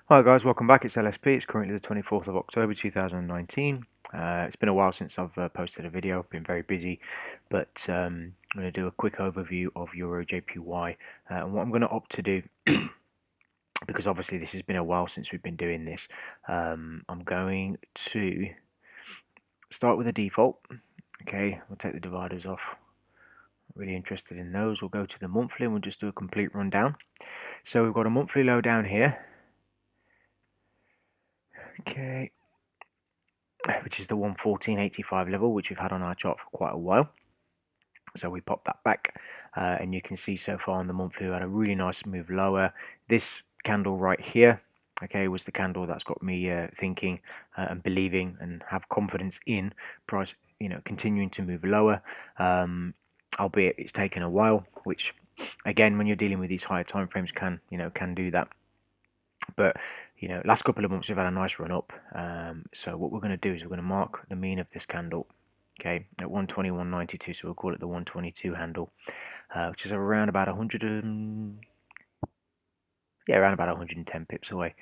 Hi guys, welcome back. It's LSP. It's currently the 24th of October 2019. It's been a while since I've posted a video. I've been very busy, but I'm going to do a quick overview of EURJPY. And what I'm going to opt to do, because obviously this has been a while since we've been doing this, I'm going to start with the default. Okay, we'll take the dividers off. Really interested in those. We'll go to the monthly and we'll just do a complete rundown. So we've got a monthly low down here. Okay, which is the 114.85 level, which we've had on our chart for quite a while. So we pop that back, and you can see so far on the monthly we had a really nice move lower. This candle right here, okay, was the candle that's got me thinking and believing and have confidence in price, continuing to move lower. Albeit it's taken a while, which again, when you're dealing with these higher time frames, can do that. But last couple of months we've had a nice run up. So what we're going to do is we're going to mark the mean of this candle, okay, at 121.92. So we'll call it the 122 handle, which is around about 100 around about 110 pips away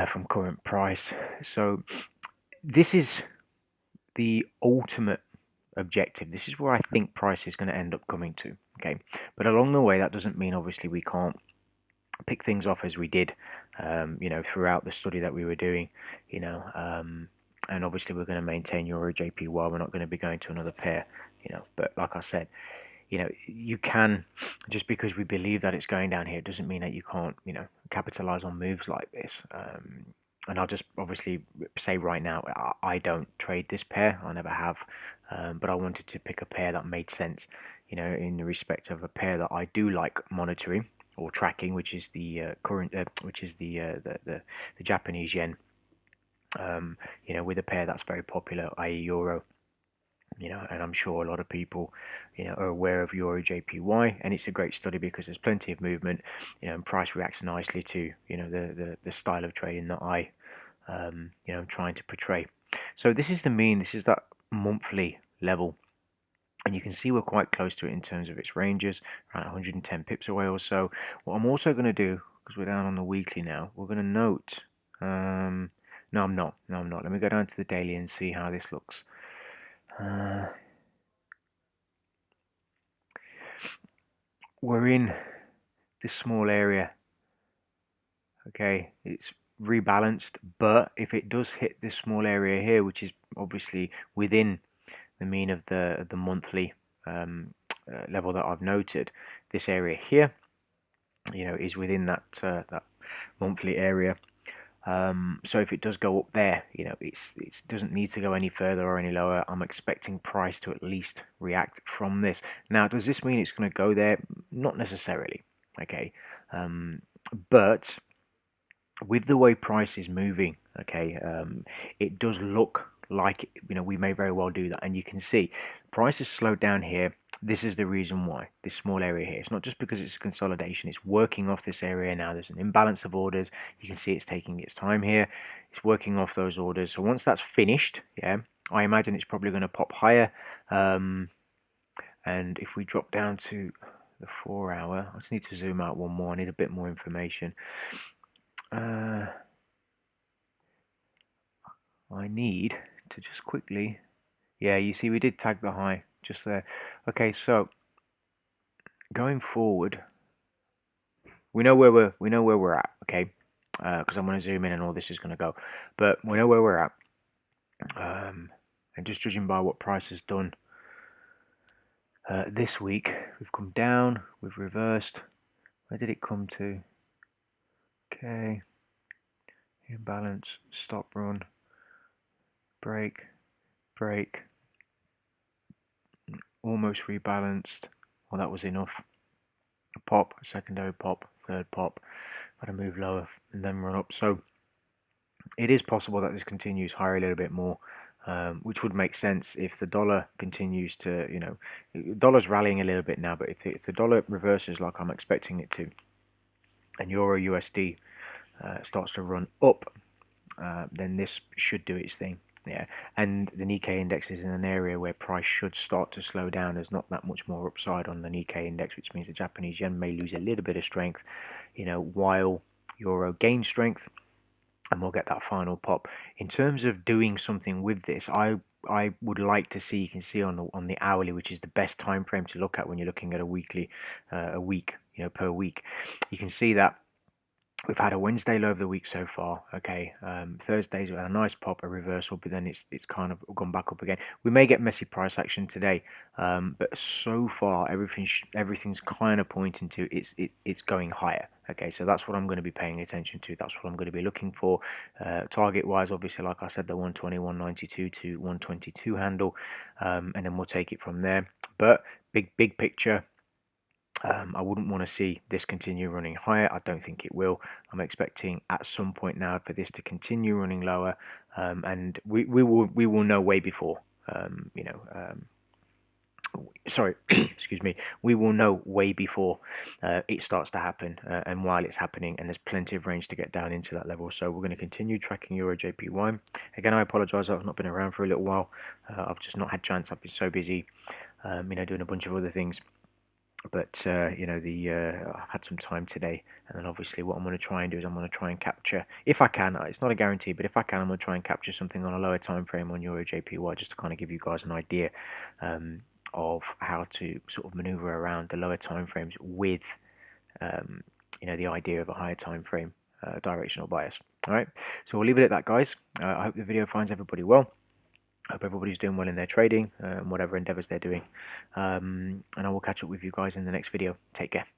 from current price. So this is the ultimate objective. This is where I think price is going to end up coming to, okay. But along the way, that doesn't mean obviously we can't pick things off as we did, throughout the study that we were doing, and obviously we're going to maintain EURJPY. We're not going to be going to another pair, but like I said, you can, just because we believe that it's going down here, it doesn't mean that you can't, capitalize on moves like this. And I'll just obviously say right now, I don't trade this pair. I never have, but I wanted to pick a pair that made sense, in the respect of a pair that I do like monitoring or tracking, which is the the Japanese yen. With a pair that's very popular, i.e. euro. And I'm sure a lot of people, are aware of EURJPY, and it's a great study because there's plenty of movement, and price reacts nicely to, the style of trading that I, I'm trying to portray. So this is the mean. This is that monthly level. And you can see we're quite close to it in terms of its ranges, around 110 pips away or so. What I'm also going to do, because we're down on the weekly now, we're going to note. No, I'm not. No, I'm not. Let me go down to the daily and see how this looks. We're in this small area. Okay, it's rebalanced, but if it does hit this small area here, which is obviously within the mean of the monthly level that I've noted, this area here, is within that that monthly area. So if it does go up there, it doesn't need to go any further or any lower. I'm expecting price to at least react from this. Now, does this mean it's going to go there? Not necessarily. Okay, but with the way price is moving, okay, it does look like, we may very well do that. And you can see price has slowed down here. This is the reason why, this small area here. It's not just because it's a consolidation. It's working off this area now. There's an imbalance of orders. You can see it's taking its time here. It's working off those orders. So once that's finished, yeah, I imagine it's probably going to pop higher. And if we drop down to the 4 hour, I just need to zoom out one more. I need a bit more information. I need to just quickly, yeah, you see we did tag the high just there. Okay, so going forward, we know where we're at, okay, because I'm going to zoom in and all this is going to go, but we know where we're at, and just judging by what price has done this week, we've come down, we've reversed. Where did it come to? Okay, imbalance, stop, run, break, break, almost rebalanced. Well, that was enough. Pop, secondary pop, third pop, got to move lower and then run up. So it is possible that this continues higher a little bit more, which would make sense if the dollar continues to, the dollar's rallying a little bit now, but if the dollar reverses like I'm expecting it to, and Euro USD starts to run up, then this should do its thing. Yeah, and the Nikkei index is in an area where price should start to slow down. There's not that much more upside on the Nikkei index, which means the Japanese yen may lose a little bit of strength, while euro gain strength, and we'll get that final pop. In terms of doing something with this, I would like to see, you can see on the hourly, which is the best time frame to look at when you're looking at a weekly, a week, per week. You can see that we've had a Wednesday low of the week so far. Okay, Thursday's had a nice pop, a reversal, but then it's kind of gone back up again. We may get messy price action today, but so far everything's kind of pointing to it's going higher. Okay, so that's what I'm going to be paying attention to. That's what I'm going to be looking for. Target wise, obviously, like I said, the 120, 192 to 122 handle, and then we'll take it from there. But big picture. I wouldn't want to see this continue running higher. I don't think it will. I'm expecting at some point now for this to continue running lower, and we will know way before. Sorry, excuse me. We will know way before it starts to happen, and while it's happening, and there's plenty of range to get down into that level. So we're going to continue tracking EURJPY. Again, I apologise. I've not been around for a little while. I've just not had chance. I've been so busy, doing a bunch of other things. But I've had some time today, and then obviously what I'm going to try and do is I'm going to try and capture, if I can, it's not a guarantee, but if I can, I'm going to try and capture something on a lower time frame on EURJPY, just to kind of give you guys an idea of how to sort of maneuver around the lower time frames with the idea of a higher time frame directional bias. All right, so we'll leave it at that, guys. I hope the video finds everybody well. I hope everybody's doing well in their trading and whatever endeavors they're doing. And I will catch up with you guys in the next video. Take care.